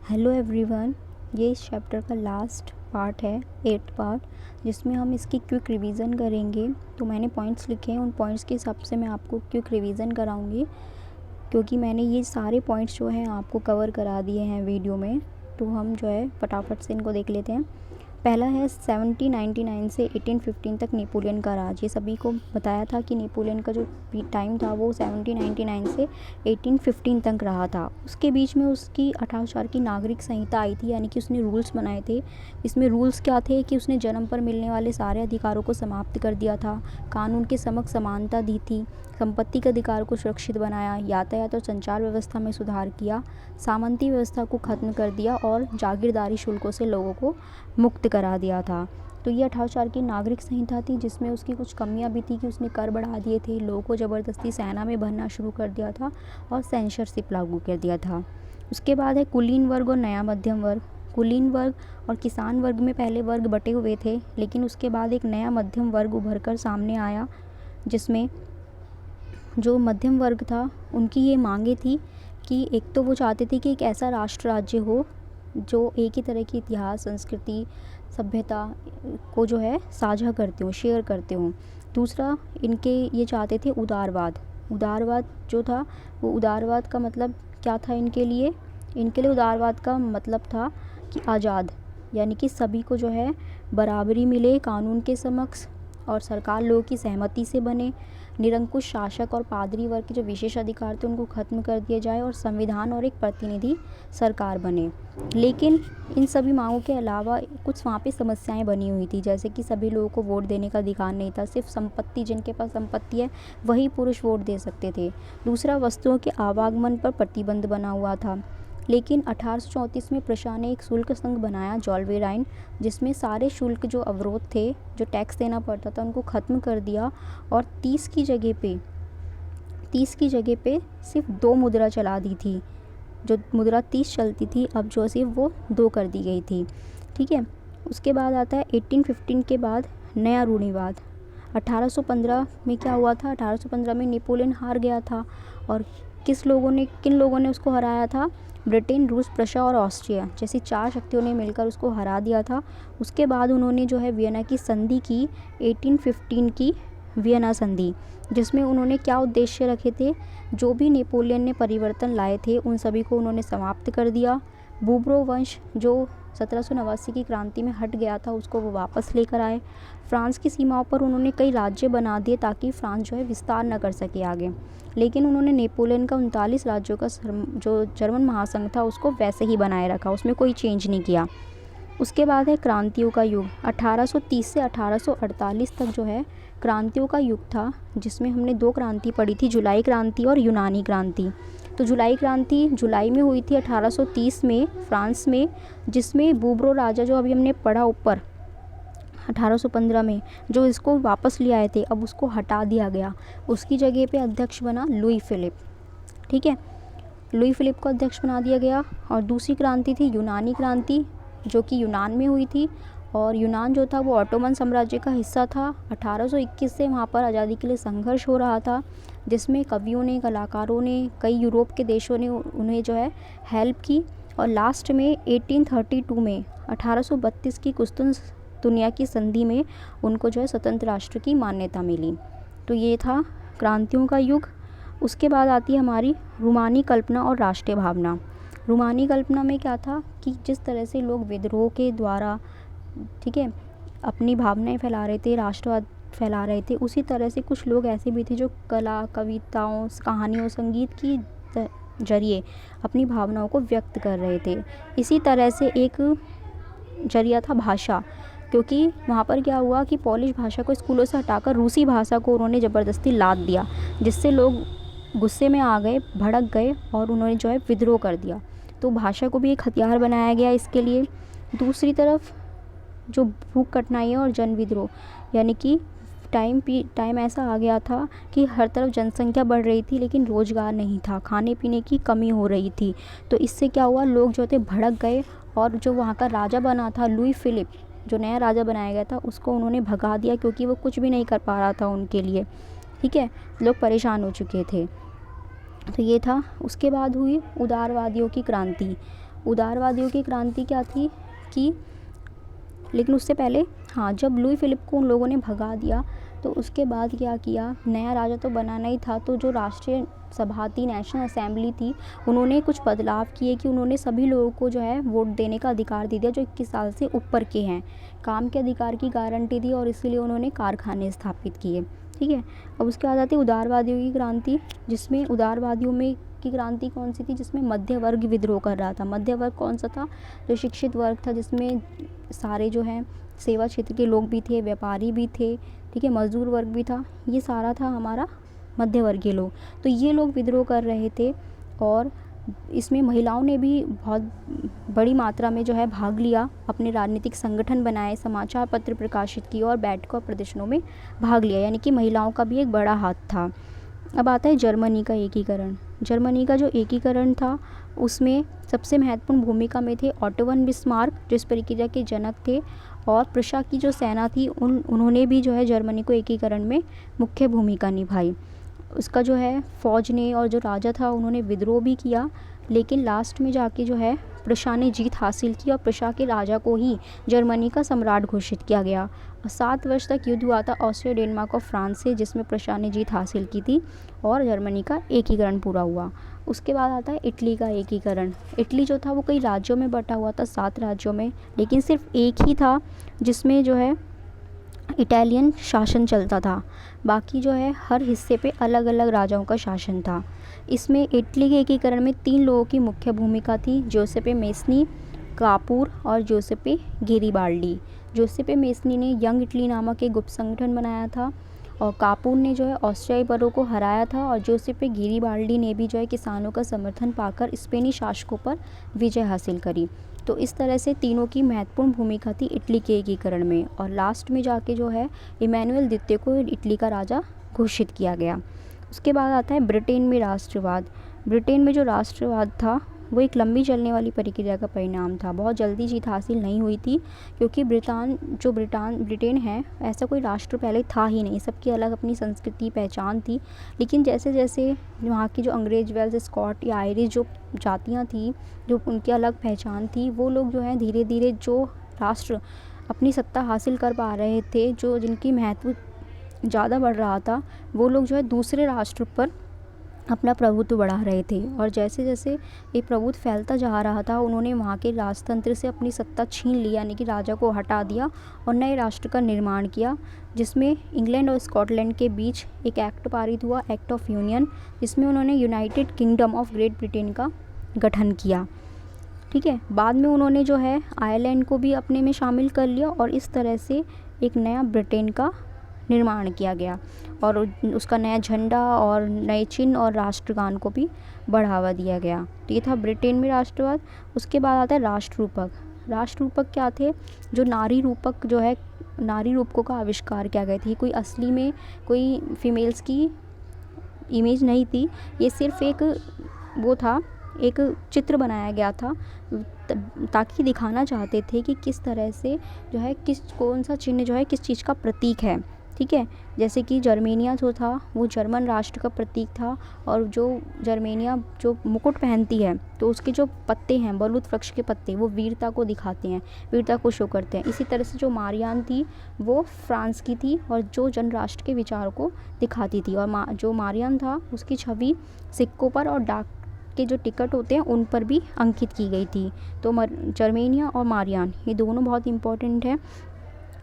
Hello everyone. ये इस chapter का लास्ट पार्ट है, 8th पार्ट, जिसमें हम इसकी क्विक रिवीजन करेंगे। तो मैंने पॉइंट्स लिखे हैं, उन पॉइंट्स के हिसाब से मैं आपको क्विक रिवीजन कराऊंगी, क्योंकि मैंने ये सारे पॉइंट्स जो हैं आपको कवर करा दिए हैं वीडियो में। तो हम जो है फटाफट से इनको देख लेते हैं। पहला है 1799 से 1815 तक नेपोलियन का राज। ये सभी को बताया था कि नेपोलियन का जो टाइम था वो 1799 से 1815 तक रहा था। उसके बीच में उसकी 1804 की नागरिक संहिता आई थी, यानी कि उसने रूल्स बनाए थे। इसमें रूल्स क्या थे कि उसने जन्म पर मिलने वाले सारे अधिकारों को समाप्त कर दिया था, कानून के समक्ष समानता दी थी, संपत्ति के अधिकार को सुरक्षित बनाया, यातायात और संचार व्यवस्था में सुधार किया, सामंती व्यवस्था को ख़त्म कर दिया और जागीरदारी शुल्कों से लोगों को मुक्त करा दिया था। तो ये 1804 की नागरिक संहिता थी, जिसमें उसकी कुछ कमियां भी थी कि उसने कर बढ़ा दिए थे, लोगों को ज़बरदस्ती सेना में भरना शुरू कर दिया था और सेंसरशिप लागू कर दिया था। उसके बाद है कुलीन वर्ग और नया मध्यम वर्ग। कुलीन वर्ग और किसान वर्ग में पहले वर्ग बटे हुए थे, लेकिन उसके बाद एक नया मध्यम वर्ग उभर कर सामने आया, जिसमें जो मध्यम वर्ग था उनकी ये मांगे थी कि एक तो वो चाहते थे कि एक ऐसा राष्ट्र राज्य हो जो एक ही तरह की इतिहास, संस्कृति, सभ्यता को जो है साझा करते हों, शेयर करते हों। दूसरा, इनके ये चाहते थे उदारवाद। उदारवाद जो था वो, उदारवाद का मतलब क्या था इनके लिए? उदारवाद का मतलब था कि आज़ाद, यानी कि सभी को जो है बराबरी मिले कानून के समक्ष और सरकार लोगों की सहमति से बने। निरंकुश शासक और पादरी वर्ग के जो विशेष अधिकार थे उनको ख़त्म कर दिया जाए और संविधान और एक प्रतिनिधि सरकार बने। लेकिन इन सभी मांगों के अलावा कुछ वहाँ पे समस्याएं बनी हुई थी, जैसे कि सभी लोगों को वोट देने का अधिकार नहीं था। सिर्फ संपत्ति, जिनके पास संपत्ति है वही पुरुष वोट दे सकते थे। दूसरा, वस्तुओं के आवागमन पर प्रतिबंध बना हुआ था। लेकिन 1834 में प्रशा ने एक शुल्क संघ बनाया, जोल्वेराइन, जिसमें सारे शुल्क जो अवरोध थे, जो टैक्स देना पड़ता था, उनको ख़त्म कर दिया और 30 की जगह पे सिर्फ 2 मुद्रा चला दी थी। जो मुद्रा 30 चलती थी, अब जो सिर्फ वो 2 कर दी गई थी। ठीक है। उसके बाद आता है 1815 के बाद नया रूढ़िवाद। 1815 में क्या हुआ था? 1815 में नेपोलियन हार गया था, और किन लोगों ने उसको हराया था? ब्रिटेन, रूस, प्रशा और ऑस्ट्रिया जैसी 4 शक्तियों ने मिलकर उसको हरा दिया था। उसके बाद उन्होंने जो है वियना की संधि की, 1815 की वियना संधि, जिसमें उन्होंने क्या उद्देश्य रखे थे? जो भी नेपोलियन ने परिवर्तन लाए थे उन सभी को उन्होंने समाप्त कर दिया। बूबरो वंश जो 1789 की क्रांति में हट गया था, उसको वो वापस लेकर आए। फ्रांस की सीमाओं पर उन्होंने कई राज्य बना दिए ताकि फ्रांस जो है विस्तार न कर सके आगे। लेकिन उन्होंने नेपोलियन का 39 राज्यों का जो जर्मन महासंघ था उसको वैसे ही बनाए रखा, उसमें कोई चेंज नहीं किया। उसके बाद है क्रांतियों का युग। 1830 से 1848 तक जो है क्रांतियों का युग था, जिसमें हमने 2 क्रांति पढ़ी थी, जुलाई क्रांति और यूनानी क्रांति। तो जुलाई क्रांति जुलाई में हुई थी 1830 में फ्रांस में, जिसमें बूबरो राजा जो अभी हमने पढ़ा ऊपर 1815 में, जो इसको वापस ले आए थे, अब उसको हटा दिया गया। उसकी जगह पे अध्यक्ष बना लुई फिलिप। ठीक है, लुई फिलिप को अध्यक्ष बना दिया गया। और दूसरी क्रांति थी यूनानी क्रांति, जो कि यूनान में हुई थी, और यूनान जो था वो ऑटोमन साम्राज्य का हिस्सा था। 1821 से वहाँ पर आज़ादी के लिए संघर्ष हो रहा था, जिसमें कवियों ने, कलाकारों ने, कई यूरोप के देशों ने उन्हें जो है हेल्प की। और लास्ट में 1832 में 1832 की कुस्तुनतुनिया की संधि में उनको जो है स्वतंत्र राष्ट्र की मान्यता मिली। तो ये था क्रांतियों का युग। उसके बाद आती है हमारी रूमानी कल्पना और राष्ट्रीय भावना। रूमानी कल्पना में क्या था कि जिस तरह से लोग विद्रोह के द्वारा, ठीक है, अपनी भावनाएं फैला रहे थे, राष्ट्रवाद फैला रहे थे, उसी तरह से कुछ लोग ऐसे भी थे जो कला, कविताओं, कहानियों, संगीत की जरिए अपनी भावनाओं को व्यक्त कर रहे थे। इसी तरह से एक जरिया था भाषा, क्योंकि वहाँ पर क्या हुआ कि पोलिश भाषा को स्कूलों से हटाकर रूसी भाषा को उन्होंने ज़बरदस्ती लाद दिया, जिससे लोग गुस्से में आ गए, भड़क गए और उन्होंने जो है विद्रोह कर दिया। तो भाषा को भी एक हथियार बनाया गया इसके लिए। दूसरी तरफ जो भूख कठिनाइयाँ और जन विद्रोह, यानी कि टाइम ऐसा आ गया था कि हर तरफ जनसंख्या बढ़ रही थी लेकिन रोज़गार नहीं था, खाने पीने की कमी हो रही थी। तो इससे क्या हुआ, लोग जो थे भड़क गए, और जो वहाँ का राजा बना था लुई फिलिप, जो नया राजा बनाया गया था, उसको उन्होंने भगा दिया, क्योंकि वो कुछ भी नहीं कर पा रहा था उनके लिए। ठीक है, लोग परेशान हो चुके थे। तो ये था। उसके बाद हुई उदारवादियों की क्रांति। उदारवादियों की क्रांति क्या थी कि, लेकिन उससे पहले हाँ, जब लुई फिलिप को उन लोगों ने भगा दिया तो उसके बाद क्या किया, नया राजा तो बनाना ही था, तो जो राष्ट्रीय सभा थी, नेशनल असेंबली थी, उन्होंने कुछ बदलाव किए कि उन्होंने सभी लोगों को जो है वोट देने का अधिकार दे दिया जो 21 साल से ऊपर के हैं। काम के अधिकार की गारंटी दी और इसीलिए उन्होंने कारखाने स्थापित किए। ठीक है, अब उसके बाद आती है उदारवादियों की क्रांति, जिसमें उदारवादियों में की क्रांति कौन सी थी, जिसमें मध्य वर्ग विद्रोह कर रहा था। मध्य वर्ग कौन सा था, जो शिक्षित वर्ग था, जिसमें सारे जो हैं सेवा क्षेत्र के लोग भी थे, व्यापारी भी थे, ठीक है, मजदूर वर्ग भी था, ये सारा था हमारा मध्यवर्गीय लोग। तो ये लोग विद्रोह कर रहे थे और इसमें महिलाओं ने भी बहुत बड़ी मात्रा में जो है भाग लिया, अपने राजनीतिक संगठन बनाए, समाचार पत्र प्रकाशित किए और बैठकों और प्रदर्शनों में भाग लिया, यानी कि महिलाओं का भी एक बड़ा हाथ था। अब आता है जर्मनी का एकीकरण। जर्मनी का जो एकीकरण था उसमें सबसे महत्वपूर्ण भूमिका में थे ऑटो वन बिस्मार्क, जो इस प्रक्रिया के जनक थे, और प्रुशिया की जो सेना थी उन्होंने भी जो है जर्मनी को एकीकरण में मुख्य भूमिका निभाई। उसका जो है फ़ौज ने और जो राजा था उन्होंने विद्रोह भी किया, लेकिन लास्ट में जाके जो है प्रुशिया ने जीत हासिल की और प्रुशिया के राजा को ही जर्मनी का सम्राट घोषित किया गया। और 7 वर्ष तक युद्ध हुआ था ऑस्ट्रिया, डेनमार्क और फ्रांस से, जिसमें प्रुशिया ने जीत हासिल की थी और जर्मनी का एकीकरण पूरा हुआ। उसके बाद आता है इटली का एकीकरण। इटली जो था वो कई राज्यों में बटा हुआ था, 7 राज्यों में, लेकिन सिर्फ एक ही था जिसमें जो है इटालियन शासन चलता था। बाकी जो है हर हिस्से पे अलग अलग राजाओं का शासन था। इसमें इटली के एकीकरण में 3 लोगों की मुख्य भूमिका थी, जोसेपे मेस्नी, कापूर और जोसेपे गेरिबाल्डी। जोसेपे मेस्नी ने यंग इटली नामक एक गुप्त संगठन बनाया था और कापूर ने जो है ऑस्ट्रियाई बरों को हराया था और जोसेपे गेरिबाल्डी ने भी जो है किसानों का समर्थन पाकर स्पेनी शासकों पर विजय हासिल करी। तो इस तरह से तीनों की महत्वपूर्ण भूमिका थी इटली के एकीकरण में, और लास्ट में जाके जो है इमैनुअल द्वितीय को इटली का राजा घोषित किया गया। उसके बाद आता है ब्रिटेन में राष्ट्रवाद। ब्रिटेन में जो राष्ट्रवाद था वो एक लंबी चलने वाली प्रक्रिया का परिणाम था। बहुत जल्दी जीत हासिल नहीं हुई थी, क्योंकि ब्रिटेन है, ऐसा कोई राष्ट्र पहले था ही नहीं, सबकी अलग अपनी संस्कृति पहचान थी। लेकिन जैसे जैसे वहाँ की जो अंग्रेज, वेल्स, स्कॉट या आयरिश जो जातियाँ थी, जो उनकी अलग पहचान थी, वो लोग जो है धीरे धीरे जो राष्ट्र अपनी सत्ता हासिल कर पा रहे थे, जो जिनकी महत्व ज़्यादा बढ़ रहा था, वो लोग जो है दूसरे राष्ट्र पर अपना प्रभुत्व बढ़ा रहे थे। और जैसे जैसे ये प्रभुत्व फैलता जा रहा था, उन्होंने वहाँ के राजतंत्र से अपनी सत्ता छीन ली, यानी कि राजा को हटा दिया और नए राष्ट्र का निर्माण किया, जिसमें इंग्लैंड और स्कॉटलैंड के बीच एक एक्ट पारित हुआ, एक्ट ऑफ यूनियन, जिसमें उन्होंने United kingdom of great Britain का गठन किया। ठीक है, बाद में उन्होंने जो है आयरलैंड को भी अपने में शामिल कर लिया और इस तरह से एक नया ब्रिटेन का निर्माण किया गया और उसका नया झंडा और नए चिन्ह और राष्ट्रगान को भी बढ़ावा दिया गया। तो ये था ब्रिटेन में राष्ट्रवाद। उसके बाद आता है राष्ट्ररूपक। राष्ट्ररूपक क्या थे, जो नारी रूपक जो है, नारी रूपकों का आविष्कार किया गया था। कोई असली में कोई फीमेल्स की इमेज नहीं थी, ये सिर्फ एक वो था, एक चित्र बनाया गया था ताकि दिखाना चाहते थे कि किस तरह से जो है कौन सा चिन्ह जो है किस चीज़ का प्रतीक है। ठीक है, जैसे कि जर्मेनिया जो था वो जर्मन राष्ट्र का प्रतीक था, और जो जर्मेनिया जो मुकुट पहनती है तो उसके जो पत्ते हैं, बलूत वृक्ष के पत्ते, वो वीरता को दिखाते हैं, वीरता को शो करते हैं। इसी तरह से जो मारियान थी वो फ्रांस की थी और जो जन राष्ट्र के विचार को दिखाती थी, और जो मारियान था उसकी छवि सिक्कों पर और डाक के जो टिकट होते हैं उन पर भी अंकित की गई थी। तो जर्मेनिया और मारियान ये दोनों बहुत इम्पोर्टेंट है।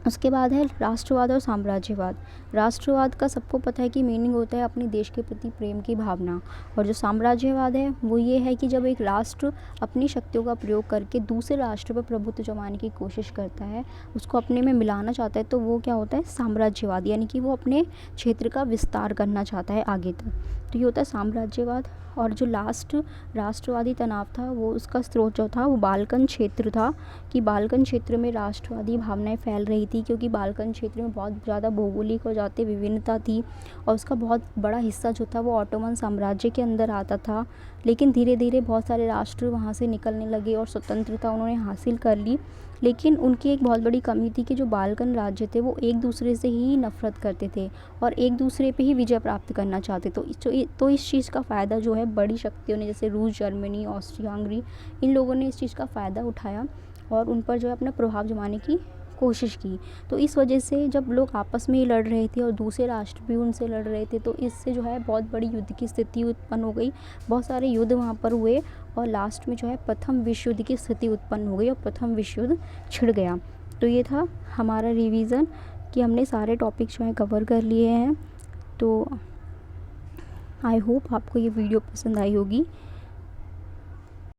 उसके बाद है राष्ट्रवाद और साम्राज्यवाद। राष्ट्रवाद का सबको पता है कि मीनिंग होता है अपने देश के प्रति प्रेम की भावना, और जो साम्राज्यवाद है वो ये है कि जब एक राष्ट्र अपनी शक्तियों का प्रयोग करके दूसरे राष्ट्र पर प्रभुत्व जमाने की कोशिश करता है, उसको अपने में मिलाना चाहता है, तो वो क्या होता है साम्राज्यवाद, यानी कि वो अपने क्षेत्र का विस्तार करना चाहता है आगे तक। तो ये होता है साम्राज्यवाद। और जो लास्ट राष्ट्रवादी तनाव था वो उसका स्रोत जो था वो बाल्कन क्षेत्र था, कि बाल्कन क्षेत्र में राष्ट्रवादी भावनाएं फैल रही थी, क्योंकि बाल्कन क्षेत्र में बहुत ज़्यादा भौगोलिक और जातीय विभिन्नता थी और उसका बहुत बड़ा हिस्सा जो था वो ऑटोमन साम्राज्य के अंदर आता था। लेकिन धीरे धीरे बहुत सारे राष्ट्र वहाँ से निकलने लगे और स्वतंत्रता उन्होंने हासिल कर ली, लेकिन उनकी एक बहुत बड़ी कमी थी कि जो बाल्कन राज्य थे वो एक दूसरे से ही नफरत करते थे और एक दूसरे पे ही विजय प्राप्त करना चाहते। तो जो तो इस चीज़ का फ़ायदा जो है बड़ी शक्तियों ने, जैसे रूस, जर्मनी, ऑस्ट्रिया हंगरी, इन लोगों ने इस चीज़ का फ़ायदा उठाया और उन पर जो है अपना प्रभाव जमाने की कोशिश की। तो इस वजह से जब लोग आपस में ही लड़ रहे थे और दूसरे राष्ट्र भी उनसे लड़ रहे थे, तो इससे जो है बहुत बड़ी युद्ध की स्थिति उत्पन्न हो गई। बहुत सारे युद्ध वहाँ पर हुए और लास्ट में जो है प्रथम विश्व युद्ध की स्थिति उत्पन्न हो गई और प्रथम विश्व युद्ध छिड़ गया। तो ये था हमारा रिवीजन कि हमने सारे टॉपिक जो है कवर कर लिए हैं। तो आई होप आपको ये वीडियो पसंद आई होगी।